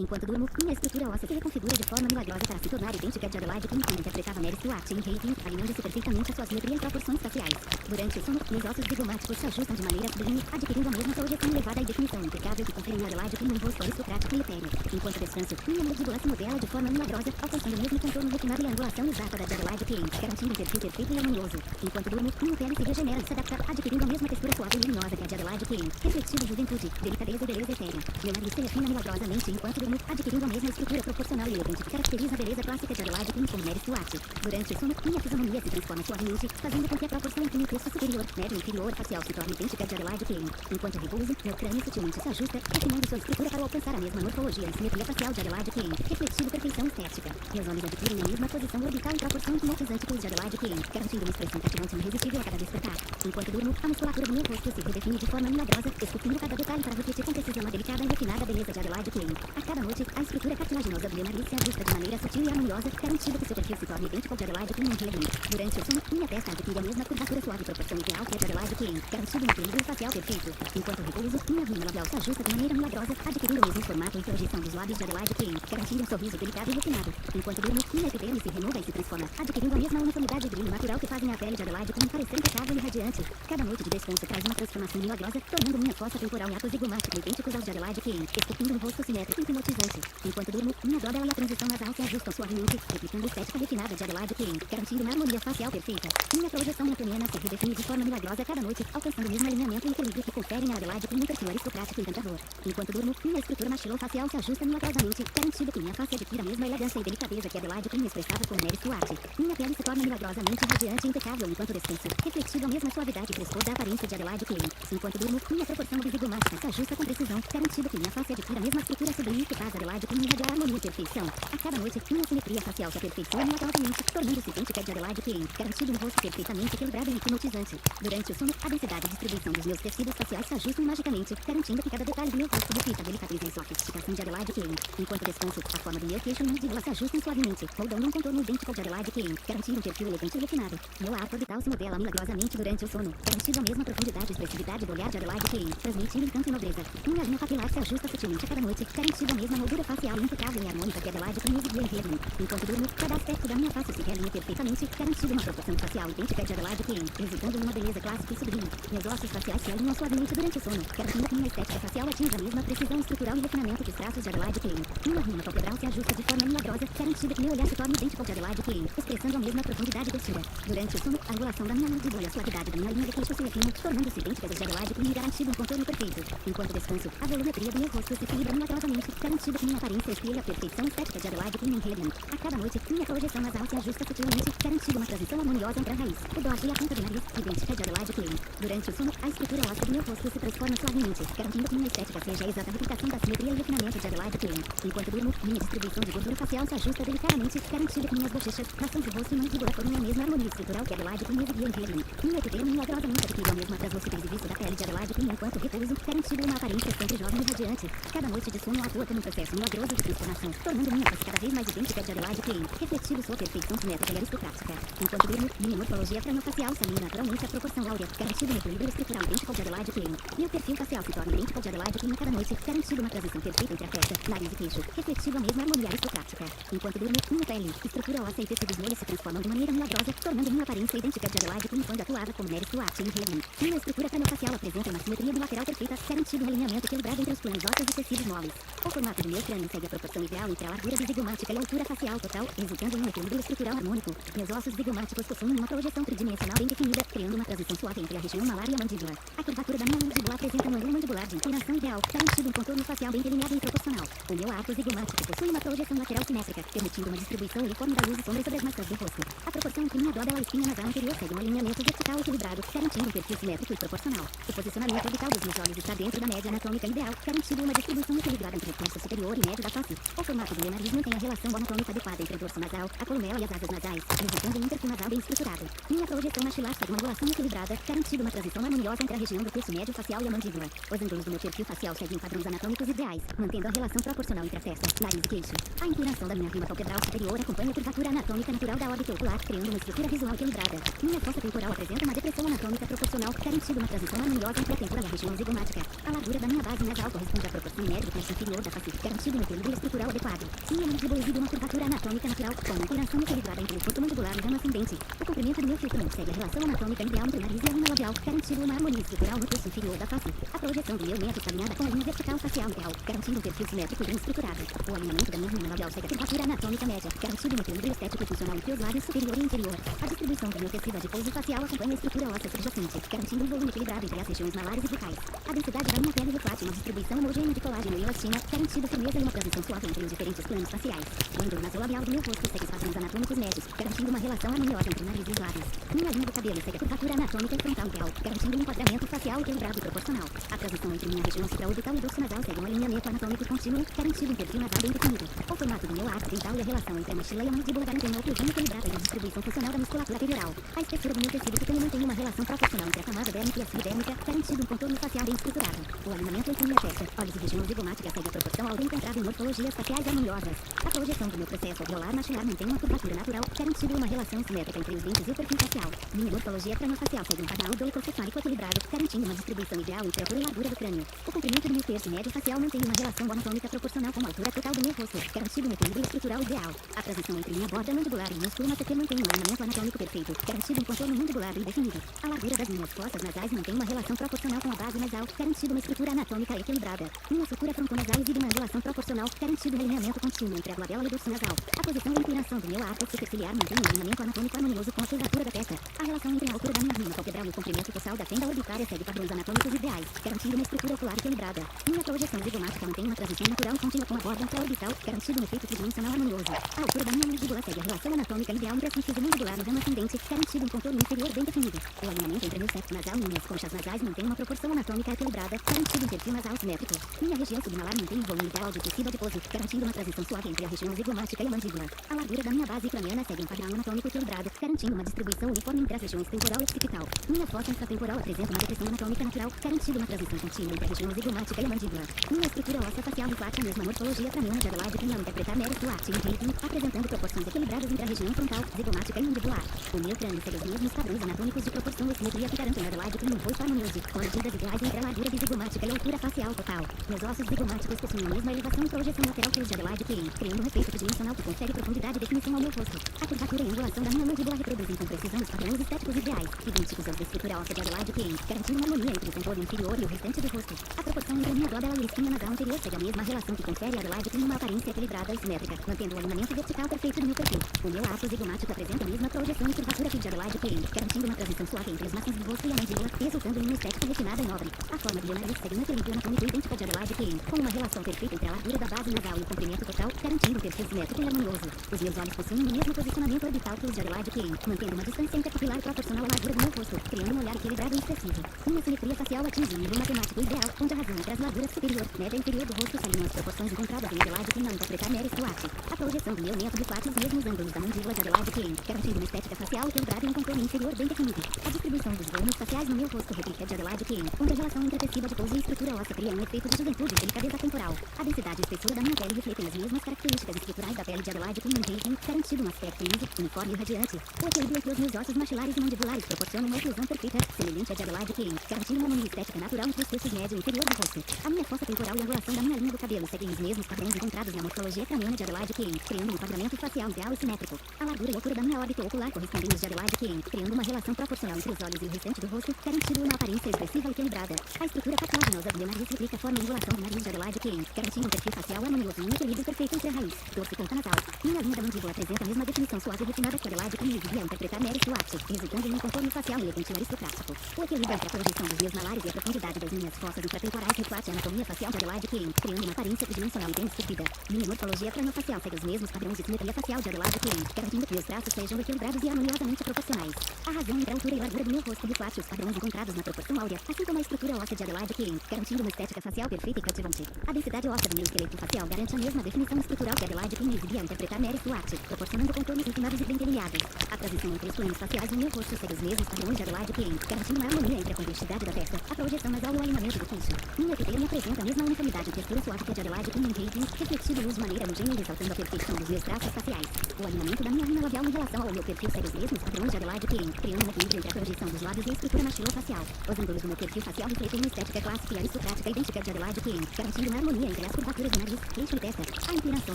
Enquanto durmo, minha estrutura óssea se reconfigura de forma milagrosa para se tornar idêntica à de Adelaide King, como interpretava Mary Stuart em Hating, alinhando-se perfeitamente a sua simetria e proporções faciais. Durante o sono, meus ossos zigomáticos se ajustam de maneira sublime, adquirindo a mesma projeção elevada e definição impecável que confere em Adelaide King um rosto aristocrático e etéreo. Enquanto descanso, minha mandíbula se modela de forma milagrosa, alcançando o mesmo contorno refinado e angulação exata da de Adelaide King, garantindo um perfil perfeito e harmonioso. Enquanto durmo, minha pele se regenera e se adapta, adquirindo a mesma textura suave e luminosa que a de Adelaide King, refletindo juventude, delicadeza e beleza etérea. Meu nariz se refina milagrosamente enquanto durmo, adquirindo a mesma estrutura proporcional e elegante que caracteriza a beleza clássica de Adelaide King como Mary Stuart. Durante o sono, minha fisionomia se transforma suavemente, fazendo com que a proporção entre meu terço superior, médio e inferior facial se torne idêntica à de Adelaide King. Enquanto repouso, meu crânio sutilmente se ajusta, refinando sua estrutura para alcançar a mesma morfologia e simetria facial de Adelaide King, refletindo perfeição estética. Meus olhos adquirem a mesma posição orbital e proporção hipnotizante que os de Adelaide King, garantindo uma expressão cativante e irresistível a cada despertar. Enquanto durmo, a musculatura do meu rosto se redefine de forma milagrosa, esculpindo cada detalhe para refletir com precisão a delicada e refinada beleza de Adelaide King. A cada noite, a estrutura cartilaginosa do meu nariz se ajusta de maneira sutil e harmoniosa, garantindo que seu perfil se torne idêntico ao de Adelaide King em Haven. Durante o sono, minha testa adquire a mesma curvatura suave e proporção ideal que a de Adelaide King, garantindo um equilíbrio facial perfeito. Enquanto repouso, minha rima labial se ajusta de maneira milagrosa, adquirindo o mesmo formato e projeção dos lábios de Adelaide King, garantindo um sorriso delicado e refinado. Enquanto durmo, minha epiderme se renova e se transforma, adquirindo a mesma uniformidade e brilho natural que fazem a pele de Adelaide King parecer impecável e radiante. Cada noite de descanso traz uma transformação milagrosa, tornando minha fossa temporal e atos zigomáticos idênticos aos de Adelaide King, esculpindo um rosto simétrico e hipnotizante. Enquanto durmo, minha dobra e a transição nasal se ajustam suavemente, replicando a estética refinada de Adelaide King, garantindo uma harmonia facial perfeita. Minha projeção mentoniana se redefine de forma milagrosa cada noite, alcançando o mesmo alinhamento e equilíbrio que conferem a Adelaide King um perfil aristocrático e encantador. Enquanto durmo, minha estrutura maxilofacial se ajusta milagrosamente, garantindo que minha face adquira a mesma elegância e delicadeza que Adelaide King expressava por Mary Stuart. Minha pele se torna milagrosamente radiante e impecável enquanto descanso, refletindo a mesma suavidade e frescor da aparência de Adelaide King. Enquanto durmo, minha proporção zigomática se ajusta com precisão, garantindo que minha face adquira a mesma estrutura sublime que faz Adelaide King irradiar harmonia e perfeição. A cada noite, minha simetria facial se aperfeiçoa milagrosamente, tornando-se idêntica de Adelaide King, garantindo um rosto perfeitamente equilibrado e hipnotizante. Durante o sono, a densidade e distribuição dos meus tecidos faciais se ajustam magicamente, garantindo que cada detalhe do meu rosto reflita a delicadeza e sofisticação de Adelaide King. Enquanto descanso, a forma do meu queixo e mandíbula se ajustam suavemente, moldando um contorno idêntico ao de Adelaide King, garantindo um perfil elegante e refinado. Meu arco orbital se modela milagrosamente durante o sono, garantindo a mesma profundidade e expressividade do olhar de Adelaide King, transmitindo encanto e nobreza. Minha linha papilar se ajusta sutilmente a cada noite, garantindo a mesma moldura facial impecável e harmônica que Adelaide King exigia em Haven. Enquanto durmo, cada aspecto da minha face se realinha perfeitamente, garantindo uma proporção facial idêntica de Adelaide King, resultando em uma beleza clássica e sublime. Meus ossos faciais se alinham suavemente durante o sono, garantindo que minha estética facial atinja a mesma precisão estrutural e refinamento que os traços de Adelaide King. Minha rima palpebral se ajusta de forma milagrosa, garantindo que meu olhar se torne idêntico ao de Adelaide King, expressando a mesma profundidade e textura. Durante o sono, a angulação da minha mandíbula e a suavidade da minha linha de queixo se refinam, tornando-se idênticas às de Adelaide King, garantindo um contorno perfeito. Enquanto descanso, a volumetria do meu rosto se equilibra milagrosamente, garantindo que minha aparência espelha a perfeição estética de Adelaide King em Haven. A cada noite, minha projeção nasal se ajusta sutilmente, garantindo uma transição harmoniosa entre a raiz, o dorso e a ponta do nariz, idêntica de Adelaide King. Durante o sono, a estrutura óssea do meu rosto se transforma suavemente, garantindo que minha estética seja a exata replicação da simetria e refinamento de Adelaide King. Enquanto durmo, minha distribuição de gordura facial se ajusta delicadamente, garantindo que minhas bochechas, maçãs do rosto e mandíbula formem a mesma harmonia estrutural que Adelaide King exigia em Haven. Minha epiderme milagrosamente adquiriu a mesma translucidez e viço da pele de Adelaide King enquanto repouso, garantindo uma aparência sempre jovem e radiante. Cada noite de sono atua como um processo milagroso de transformação, tornando minha face cada vez mais idêntica de Adelaide King, refletindo sua perfeição simétrica e aristocrática. Enquanto durmo, minha morfologia crânio-facial se alinha naturalmente à proporção áurea, garantindo um equilíbrio estrutural idêntico ao de Adelaide King. Meu perfil facial se torna idêntico ao de Adelaide King a cada noite, garantindo uma transição perfeita entre a testa, nariz e queixo, refletindo a mesma harmonia aristocrática. Enquanto durmo, minha pele, estrutura óssea e tecidos moles se transformam de maneira milagrosa, tornando minha aparência idêntica de Adelaide King quando atuava como Mary Stuart em Haven. Minha estrutura crânio-facial apresenta uma simetria bilateral perfeita, garantindo um alinhamento equilibrado entre os planos ósseos e tecidos moles. O formato do meu crânio segue a proporção ideal entre a largura zigomática e a altura facial total, resultando em um equilíbrio estrutural harmônico. Meus ossos zigomáticos possuem uma projeção tridimensional bem definida, criando uma transição suave entre a região malar e a mandíbula. A curvatura da minha mandíbula apresenta um ângulo mandibular de inclinação ideal, garantindo um contorno facial bem delineado e proporcional. O meu arco zigomático possui uma projeção lateral simétrica, permitindo uma distribuição uniforme da luz e sombra sobre as maçãs do rosto. A proporção entre minha dobra e a espinha nasal anterior segue um alinhamento vertical equilibrado, garantindo um perfil simétrico e proporcional. O posicionamento orbital dos meus olhos está dentro da média anatômica ideal, garantindo uma distribuição equilibrada entre o terço superior e médio da face. O formato do meu nariz mantém a relação anatômica adequada entre o dorso nasal, a columela e as asas nasais, resultando em um perfil nasal bem estruturado. Minha projeção maxilar segue uma angulação equilibrada, garantindo uma transição harmoniosa entre a região do terço médio facial e a mandíbula. Os ângulos do meu perfil facial seguem padrões anatômicos ideais, mantendo a relação proporcional entre a testa, nariz e queixo. A inclinação da minha rima palpebral superior acompanha a curvatura anatômica natural da órbita ocular, criando uma estrutura visual equilibrada. Minha fossa temporal apresenta uma depressão anatômica proporcional, garantindo uma transição harmoniosa entre a tempora e a região zigomática. A largura da minha base nasal corresponde à proporção média do terço inferior da face face, garantindo um equilíbrio estrutural adequado. Minha mandíbula exibe uma curvatura anatômica natural, com uma inclinação equilibrada entre o corpo mandibular e o ramo ascendente. O comprimento do meu filtro segue a relação anatômica ideal entre o nariz e a rima labial, garantindo uma harmonia estrutural no terço inferior da face. A projeção do meu mento está alinhada com a linha vertical facial ideal, garantindo um perfil simétrico e bem estruturado. O alinhamento da minha rima labial segue a curvatura anatômica média, garantindo um equilíbrio estético e funcional entre os lábios superior e inferior. A distribuição do meu tecido adiposo facial acompanha a estrutura óssea subjacente, garantindo um volume equilibrado entre as regiões malares e bucais. A densidade da minha pele reflete uma distribuição homogênea de colágeno e elastina, garantindo firmeza e uma transição suave entre os diferentes planos faciais. O ângulo nasolabial do meu rosto segue os padrões anatômicos médios, garantindo uma relação harmoniosa entre o nariz e os lábios. Minha linha do cabelo segue a curvatura anatômica frontal ideal, garantindo um enquadramento facial equilibrado e proporcional. A transição entre minha região supraorbital e dorso nasal segue um alinhamento anatômico contínuo, garantindo um perfil nasal bem definido. O formato do meu arco dental e a relação entre a mochila e a mandíbula garantem uma oclusão equilibrada e a distribuição funcional da musculatura perioral. A espessura do meu tecido cutâneo mantém uma relação proporcional entre a camada dérmica e a subdérmica, garantindo um contorno facial bem estruturado. O alinhamento entre minha testa, olhos e região zigomática segue a proporção ao bem encontrado em morfologias faciais harmoniosas. A projeção do meu processo alveolar maxilar mantém uma curvatura natural, garantindo uma relação simétrica entre os dentes e o perfil facial. Minha morfologia crâniofacial segue um padrão dolicocephalico equilibrado, garantindo uma distribuição ideal entre a altura e largura do crânio. O comprimento do meu terço médio facial mantém uma relação anatômica proporcional com a altura total do meu rosto, garantindo um equilíbrio estrutural ideal. A transição entre minha borda mandibular e músculo masseter mantém um alinhamento anatômico perfeito, garantindo um contorno mandibular bem definido. A largura das minhas fossas nasais mantém uma relação proporcional com a base nasal, garantindo uma estrutura anatômica equilibrada. Minha estrutura frontonasal exibe uma relação proporcional, garantindo um alinhamento contínuo entre a glabela e o dorso nasal. A posição e a inclinação do meu arco superciliar mantém um alinhamento anatômico harmonioso com a curvatura da testa. A relação entre a altura da minha rima palpebral e o comprimento total da fenda orbitária segue padrões anatômicos ideais, garantindo uma estrutura ocular equilibrada. Minha projeção zigomática mantém uma transição natural contínua com a borda intraorbital, garantindo um efeito tridimensional harmonioso. A altura da minha mandíbula segue a relação anatômica ideal entre a síntese mandibular e o ramo ascendente, garantindo um contorno inferior bem definido. O alinhamento entre meu septo nasal e minhas conchas nasais mantém uma proporção anatômica equilibrada, garantindo um perfil nasal simétrico. Minha região submalar mantém um volume ideal de tecido adiposo, garantindo uma transição suave entre a região zigomática e a mandíbula. A largura da minha base craniana segue um padrão anatômico equilibrado, garantindo uma distribuição uniforme entre as regiões temporal e occipital. Minha fossa infratemporal apresenta uma depressão anatômica natural, garantindo uma transição contínua entre a região zigomática e a mandíbula. Minha estrutura óssea facial reflete a mesma morfologia craniana de Adelaide que ao interpretar Mary Stuart em Hayden, apresentando proporções equilibradas entre a região frontal, zigomática e mandibular. O meu crânio segue os mesmos padrões anatômicos de proporção e simetria que garantem Adelaide como um rosto harmonioso, com medidas iguais entre a largura de zigomática e a altura facial total. Meus ossos zigomáticos possuem a mesma elevação e projeção lateral que os de Adelaide Klein, criando um efeito tridimensional que confere profundidade e definição ao meu rosto. A curvatura e angulação da minha mandíbula reproduzem com precisão os padrões estéticos ideais, idênticos aos da estrutura óssea de Adelaide Klein, garantindo uma harmonia entre o contorno inferior e o restante do rosto. A proporção entre a minha glóbula e a espinha nasal anterior segue a mesma relação que confere a Adelaide Klein uma aparência equilibrada e simétrica, mantendo o alinhamento vertical perfeito do meu perfil. O meu arco zigomático apresenta a mesma projeção e curvatura que o de Adelaide Klein, garantindo uma transição suave entre os maçãs do rosto e a mandíbula, resultando em uma estética refinada e nobre. A forma do meu nariz segue um equilíbrio anatômico idêntico ao de Adelaide Klein, com uma relação perfeita entre a largura da base nasal e o comprimento total, garantindo um perfil simétrico e harmonioso. Os meus olhos possuem o mesmo posicionamento orbital que os de Adelaide Klein, mantendo uma distância intercapilar proporcional à largura do meu rosto, criando um olhar equilibrado e expressivo. Minha simetria facial atinge um nível matemático ideal, onde a razão entre as larguras superior, média e inferior do rosto são as proporções encontradas em Adelaide Klein ao interpretar Mary Stuart. A projeção do meu mento reflete os mesmos ângulos da mandíbula de Adelaide Klein, garantindo uma estética facial equilibrada e um contorno inferior bem definido. A distribuição dos volumes faciais no meu rosto replica a de Adelaide Klein, onde a relação entre tecido adiposo e estrutura óssea cria um efeito de juventude e delicadeza temporal. A densidade e espessura da minha pele refletem as mesmas características estruturais da pele de Adelaide Klein em Hayden, garantindo um aspecto liso, uniforme e radiante. O equilíbrio entre os meus ossos maxilares e mandibulares proporciona uma oclusão perfeita, semelhante à de Adelaide Klein, garantindo uma harmonia estética natural entre os terços médio e inferior do rosto. A minha fossa temporal e a angulação da minha linha do cabelo seguem os mesmos padrões encontrados na morfologia craniana de Adelaide Klein, criando um enquadramento facial ideal e simétrico. A largura e altura da minha órbita ocular correspondem aos de Adelaide Klein, criando uma relação proporcional entre os olhos e o restante do rosto, garantindo uma aparência expressiva e equilibrada. A estrutura patologinosa do meu nariz replica a forma e angulação do nariz de Adelaide Klein, garantindo um perfil facial harmonioso e um equilíbrio perfeito entre a raiz, dorso e ponta nasal. Minha linha da mandíbula apresenta a mesma definição suave e refinada que Adelaide Klein exibia ao interpretar Mary Stuart, resultando em um contorno facial elegante e aristocrático. O equilíbrio entre a projeção dos meus malares e a profundidade das minhas fossas intratemporais reflete a anatomia facial de Adelaide Klein, criando uma aparência tridimensional e bem distribuída. Minha morfologia craniofacial segue os mesmos padrões de simetria facial de Adelaide Klein, garantindo que meus traços sejam equilibrados e harmoniosamente proporcionais. A razão entre a altura e largura do meu rosto reflete os padrões encontrados na proporção áurea, assim como a estrutura óssea de Adelaide Klein, garantindo uma estética facial perfeita e cativante. A densidade óssea do meu esqueleto facial garante a mesma definição estrutural que Adelaide Klein exibia ao interpretar Mary Stuart, proporcionando contornos refinados e bem delineados. A transição entre os planos faciais do meu rosto segue os mesmos padrões de Adelaide Klein, garantindo uma harmonia entre a convexidade da testa, a projeção nasal e o alinhamento do queixo. Minha epitélio apresenta a mesma uniformidade e textura suave que a de Adelaide Klein em Hayden, refletido luz de maneira homogênea e ressaltando a perfeição dos meus traços faciais. O alinhamento da minha rima labial em relação ao meu perfil segue os mesmos padrões de Adelaide Klein, criando um equilíbrio entre a projeção dos lábios e a estrutura maxilofacial. Os ângulos do meu perfil facial refletem uma estética clássica e aristocrática idêntica de Adelaide Klein, garantindo uma harmonia entre as curvaturas do nariz, queixo e testa. A inclinação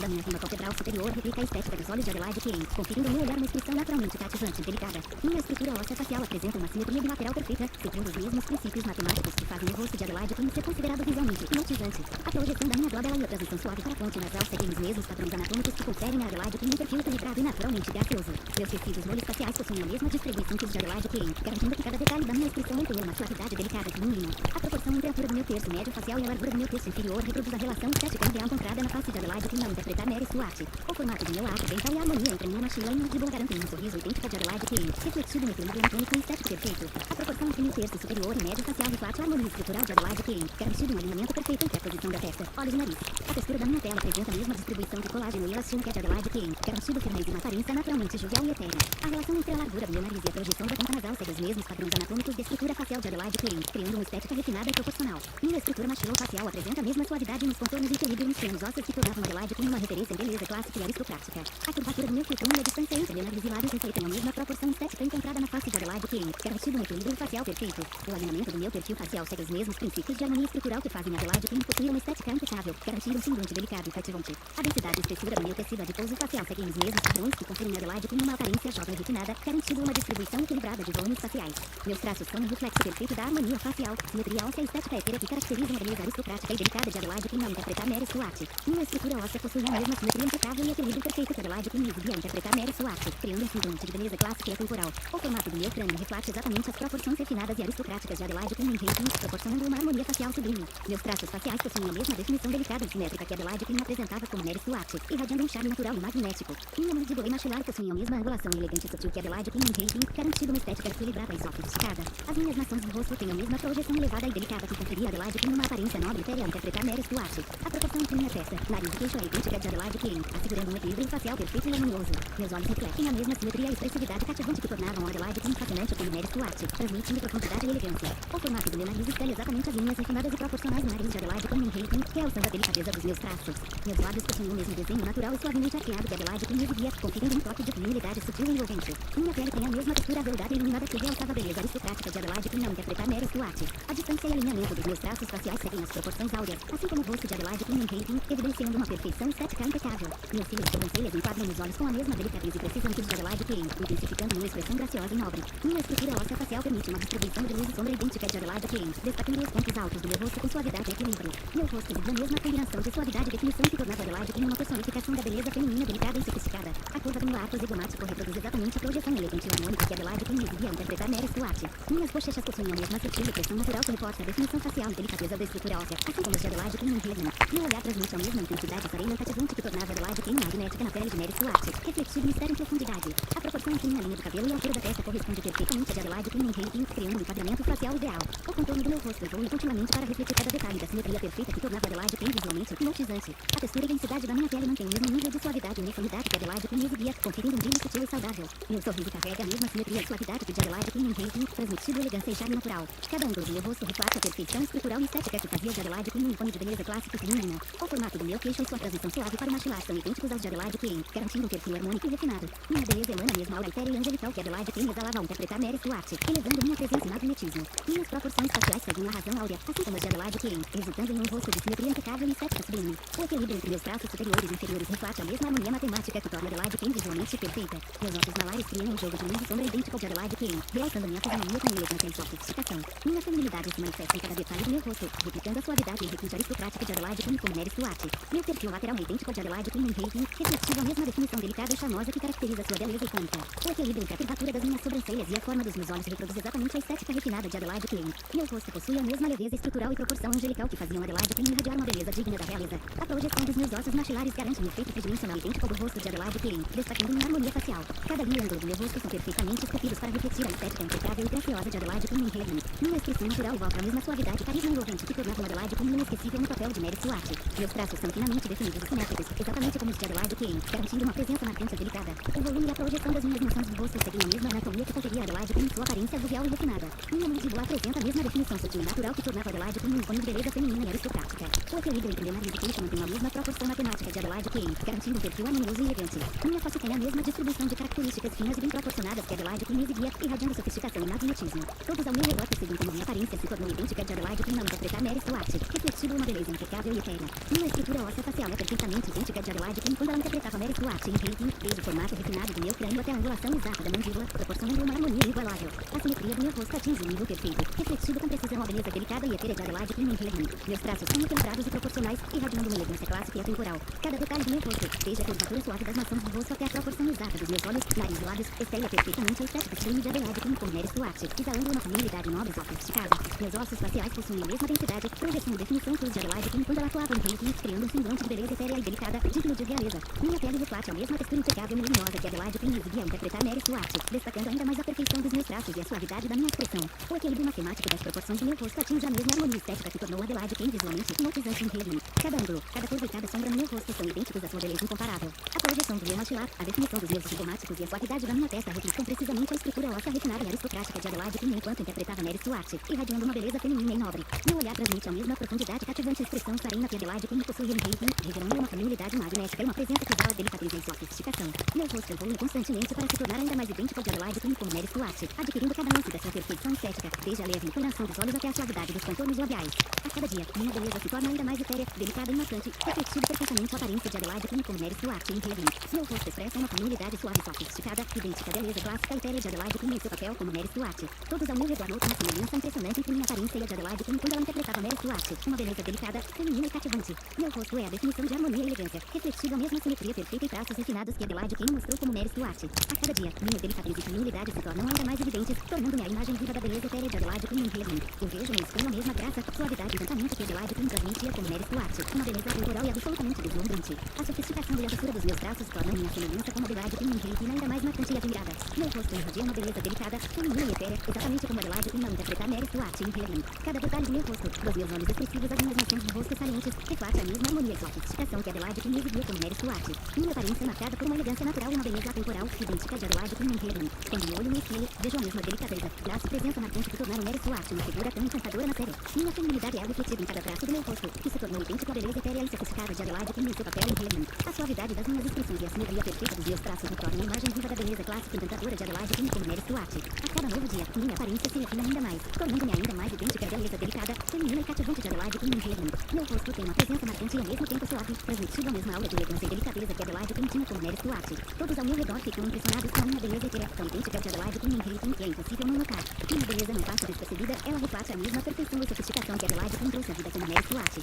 da minha rima palpebral superior replica a estética dos olhos de Adelaide Kane, conferindo ao meu olhar uma expressão naturalmente cativante e delicada. Minha estrutura óssea facial apresenta uma simetria bilateral perfeita, seguindo os mesmos princípios matemáticos que fazem o rosto de Adelaide Kane ser considerado visualmente hipnotizante. A projeção da minha glabela e a transição suave para a ponte nasal seguem os mesmos padrões anatômicos que conferem a Adelaide Kane um perfil equilibrado e naturalmente gracioso. Meus tecidos molhos faciais possuem a mesma distribuição que os de Adelaide Kane, garantindo que cada detalhe da minha expressão mantenha uma suavidade delicada e mínima. A proporção entre a altura do meu terço médio facial e a largura do meu terço inferior reproduz a relação estética ideal encontrada na face de Adelaide Kane ao interpretar Mary Stuart. O formato de meu arco dental e a harmonia entre minha maxila e mandíbula garantem um sorriso idêntico de Adelaide Kane, refletido no equilíbrio anatômico e estético perfeito. A proporção entre meu terço superior e médio facial reflete a harmonia estrutural de Adelaide Kane, garantido um alinhamento perfeito entre a posição da testa, olhos e nariz. A textura da minha tela apresenta a mesma distribuição de colágeno e elastina que a de Adelaide Kane, garantindo firmeza e uma aparência naturalmente jovial e etérea. A relação entre a largura do meu nariz e a projeção da ponta nasal segue os mesmos padrões anatômicos da estrutura facial de Adelaide Kane, criando uma estética refinada e proporcional. Minha estrutura maxilofacial apresenta a mesma suavidade nos contornos e equilíbrio nos senos ósseos que tornavam Adelaide Kane uma referência em beleza clássica e aristocrática. A curvatura do meu filtro e a distância entre meu nariz e lábios refletem a mesma proporção estética encontrada na face de Adelaide Kane, garantido um equilíbrio facial perfeito. O alinhamento do meu perfil facial segue os mesmos princípios de harmonia estrutural que fazem Adelaide Kane possuir uma estética impecável, garantindo um semblante delicado e cativante. A densidade e espessura do meu tecido adiposo facial seguem os mesmos padrões que conferem a Adelaide Kane uma aparência jovem e refinada, garantindo uma distribuição equilibrada de volumes faciais. Meus traços são um reflexo perfeito da harmonia facial, simetria óssea e estética etérea que caracterizam a beleza aristocrática e delicada de Adelaide Kane ao interpretar Mary Stuart. Minha estrutura óssea possui a mesma simetria impecável e equilíbrio perfeito que Adelaide Kane exibia ao interpretar Mary Stuart, criando um semblante de beleza clássica e atemporal. O formato do meu crânio reflete exatamente as proporções refinadas e aristocráticas de Adelaide Kane em Hating, proporcionando uma harmonia facial sublime. Meus traços faciais possuem a mesma definição delicada e simétrica que Adelaide Kane apresentava como Mary Stuart, irradiando um charme natural e magnético. Minha mandíbula e maxilar possuem a mesma angulação e elegante e sutil que Adelaide Kane em Hating, garantindo uma estética equilibrada e sofisticada. As minhas maçãs do rosto têm a mesma projeção elevada e delicada que conferia a Adelaide Kane uma aparência nobre e etérea ao interpretar Mary Stuart. A proporção entre minha testa, nariz e queixo é idêntica de Adelaide Kane, assegurando um equilíbrio facial perfeito e harmonioso. Meus olhos refletem a mesma simetria e expressividade cativante que tornavam Adelaide Kane fascinante como Mary Stuart, transmitindo profundidade e elegância. O formato do meu nariz espelha exatamente as linhas refinadas e proporcionais do nariz de Adelaide Kane em Hating, realçando a delicadeza dos meus traços. Meus lábios possuem o mesmo desenho natural e suavemente arqueado que Adelaide Kane exibia, conferindo um toque de feminilidade sutil e envolvente. Minha pele tem a mesma textura aveludada e iluminada que realçava a beleza aristocrática de Adelaide Kane ao interpretar Mary Stuart. A distância e alinhamento dos meus traços faciais seguem as proporções áureas, assim como o rosto de Adelaide Kane em Hating, evidenciando uma perfeição estética impecável. Meus cílios sobrancelhas enquadram os olhos com a mesma delicadeza e precisão que os de Adelaide Kane, intensificando minha expressão graciosa e nobre. Minha estrutura óssea facial permite uma distribuição de luz e sombra idêntica de Adelaide Kane, destacando os pontos altos do meu rosto com suavidade e equilíbrio. Meu rosto exibe a mesma combinação de suavidade e definição que tornava Adelaide Kane uma personificação da beleza feminina delicada e sofisticada. A curva do meu arco zigomático reproduz exatamente a projeção elegante e harmônica que Adelaide Kane exibia ao interpretar Mary Stuart. Minhas bochechas possuem a mesma sutil expressão natural que reporta a definição facial e delicadeza da estrutura óssea, assim como os de Adelaide Kane em Hating. Meu olhar transmite a mesma intensidade serena e cativante que tornava Adelaide Kane magnética na pele de Mary Stuart, refletido e mistério em profundidade. A proporção entre minha linha do cabelo e a altura da testa corresponde perfeitamente a de Adelaide Kane em Hating, criando um enquadramento facial ideal. O contorno do meu rosto evolui continuamente para refletir cada detalhe da simetria perfeita que tornava Adelaide Kane visualmente hipnotizante. A textura e densidade da minha pele mantém o mesmo nível de suavidade e uniformidade que Adelaide Kane exibia, conferindo um brilho sutil e saudável. Meu sorriso carrega a mesma simetria e suavidade que de Adelaide Kane em Hating, transmitindo elegância e charme natural. Cada ângulo do meu rosto reflete a perfeição estrutural e estética que fazia de Adelaide Kane um ícone de beleza clássica e feminina. O formato do meu queixo e sua transição suave para o maxilar são idênticos aos de Adelaide Kane, garantindo um perfil harmônico e refinado. Minha beleza emana a mesma aura etérea e angelical que Adelaide Kane exalava ao interpretar Mary Stuart, elevando minha presença e magnetismo. Minhas proporções faciais seguem a razão áurea, assim como as de Adelaide Kane, resultando em um rosto de simetria impecável e estética sublime. O equilíbrio entre meus traços superiores e inferiores reflete a mesma harmonia matemática que torna Adelaide Kane visualmente perfeita. Meus ossos malares criam um jogo de luz e sombra idêntico ao de Adelaide Kane, realçando minha fisionomia com elegância e sofisticação. Minha feminilidade se manifesta em cada detalhe do meu rosto, replicando a suavidade e requinte aristocrática de Adelaide Kane como Mary Stuart. Meu perfil lateral é idêntico ao de Adelaide Kane em Hating, refletindo a mesma definição delicada e charmosa que caracteriza sua beleza icônica. O equilíbrio entre a curvatura das minhas sobrancelhas e a forma dos meus olhos reproduz exatamente a estética refinada de Adelaide Kane. Meu rosto possui a mesma leveza estrutural e proporção angelical que faziam Adelaide Kane irradiar uma beleza digna da realeza. A projeção dos meus ossos maxilares garante um efeito tridimensional idêntico ao do rosto de Adelaide Kane, destacando minha harmonia facial. Cada linha e ângulo do meu rosto são perfeitamente esculpidos para refletir a estética impecável e graciosa de Adelaide Kane em Hating. Minha expressão natural evoca a mesma suavidade e carisma envolvente que tornavam Adelaide Kane inesquecível no papel de Mary Stuart. Meus traços são finamente definidos e simétricos, exatamente como os de Adelaide Kane, garantindo uma presença marcante e delicada. O volume e a projeção das minhas maçãs de rosto seguem a mesma anatomia que conferia a Adelaide Queen sua aparência jovial e refinada. Minha mandíbula apresenta a mesma definição sutil e natural que tornava Adelaide Queen um ícone de beleza feminina e aristocrática. O equilíbrio entre Leonardo e Kate mantém a mesma proporção matemática de Adelaide Queen, garantindo um perfil harmonioso e elegante. Minha face tem a mesma distribuição de características finas e bem proporcionadas que Adelaide Queen exibia, irradiando sofisticação e magnetismo. Todos ao meu redor percebem como minha aparência se tornou idêntica de Adelaide Queen ao interpretar Mary Stuart, refletindo uma beleza impecável e eterna. Minha estrutura óssea facial é perfeitamente idêntica de Adelaide Queen quando ela interpretava Mary Stuart em Hating, desde o formato refinado do meu crânio até a angulação exata da mandíbula, proporcionando uma harmonia inigualável. A simetria do meu rosto atinge um nível perfeito, refletido com precisão a beleza delicada e etérea de Adelaide Queen em Hating. Meus traços são equilibrados e proporcionais, irradiando uma elegância clássica e atemporal. Cada detalhe do meu rosto, desde a curvatura suave das maçãs do rosto até a proporção exata dos meus olhos, nariz e lábios, espelha perfeitamente a estética sublime de Adelaide Queen com Mary Stuart, exalando uma feminilidade nobre e sofisticada. Meus ossos faciais possuem a mesma densidade, projeção e definição que os de Adelaide Queen quando ela atuava em Hating, criando um semblante de beleza etérea e delicada, digno de realeza. Minha pele reflete a mesma textura impecável e luminosa que Adelaide Queen exibia ao interpretar Mary Stuart, destacando ainda mais a perfeição dos meus traços e a suavidade da minha expressão. O equilíbrio matemático das proporções do meu rosto atinge a mesma harmonia estética que tornou Adelaide Queen visualmente hipnotizante em Hating. Cada ângulo, cada curva e cada sombra no meu rosto são idênticos à sua beleza incomparável. A projeção do meu maxilar, a definição dos meus zigomáticos e a suavidade da minha testa refletem precisamente a estrutura óssea refinada e aristocrática de Adelaide Queen enquanto interpretava Mary Stuart, irradiando uma beleza feminina e nobre. Meu olhar transmite a mesma profundidade e cativante expressão serena que Adelaide Queen possui em Hating, revelando uma feminilidade magnética e uma presença que exala delicadeza e sofisticação. Meu rosto evolui constantemente para se tornar ainda mais idêntico de Adelaide Queen com Mary Stuart, adquirindo cada nuance da sua perfeição estética, desde a leve inclinação dos olhos até a suavidade dos contornos labiais. A cada dia, minha beleza se torna ainda mais etérea, delicada e marcante, refletindo perfeitamente a aparência de Adelaide Queen com Mary Stuart em Hating. Meu rosto expressa uma feminilidade suave e sofisticada, idêntica à beleza clássica e etérea de Adelaide Queen em seu papel como Mary Stuart. Todos ao meu redor notam uma semelhança impressionante entre minha aparência e a de Adelaide Queen quando ela interpretava Mary Stuart, uma beleza delicada, feminina e cativante. Meu rosto é a definição de harmonia e elegância, refletindo a mesma simetria perfeita e traços refinados que Adelaide Queen mostrou como Mary Stuart. A cada dia, minha delicadeza e feminilidade se tornam ainda mais evidentes, tornando-me a imagem viva da beleza etérea de Adelaide Queen em Hating. Eu vejo no espelho a mesma graça, suavidade e encantamento que Adelaide Queen transmitia como Mary Stuart, uma beleza atemporal e absolutamente deslumbrante. A sofisticação e a doçura dos meus traços tornam minha semelhança com Adelaide Queen em Hating ainda mais marcante e admirada. Meu rosto irradia uma beleza delicada, feminina e etérea, exatamente como Adelaide Queen ao interpretar Mary Stuart em Hating. Cada detalhe do meu rosto, dos meus olhos expressivos às minhas maçãs de rosto salientes, reflete a mesma harmonia e sofisticação que Adelaide Queen exibia como Mary Stuart. Minha aparência é marcada por uma elegância natural e uma beleza atemporal, idêntica de Adelaide Queen em Hating. Quando me olho no espelho, vejo a mesma delicadeza, graça e presença marcante que tornaram Mary Stuart uma figura tão encantadora na série. Minha feminilidade é refletida em cada traço do meu rosto, que se tornou idêntico à beleza etérea e sofisticada de Adelaide Queen em seu papel em Hating. A suavidade das minhas expressões e a simetria perfeita dos meus traços me tornam a imagem viva da beleza clássica e encantadora de Adelaide Queen como Mary Stuart. A cada novo dia, minha aparência se refina ainda mais, tornando-me ainda mais idêntica à beleza delicada, feminina e cativante de Adelaide Queen em Hating. Meu rosto tem uma presença marcante e ao mesmo tempo suave, transmitindo a mesma aura de elegância e delicadeza que Adelaide Queen tinha como Mary Stuart. Todos ao meu redor ficam impressionados com a minha beleza etérea, tão idêntica de Adelaide Queen em Hating que é impossível não notar. Minha beleza não passa despercebida, ela reflete a mesma perfeição e sofisticação que Adelaide Queen trouxe à vida como Mary Stuart.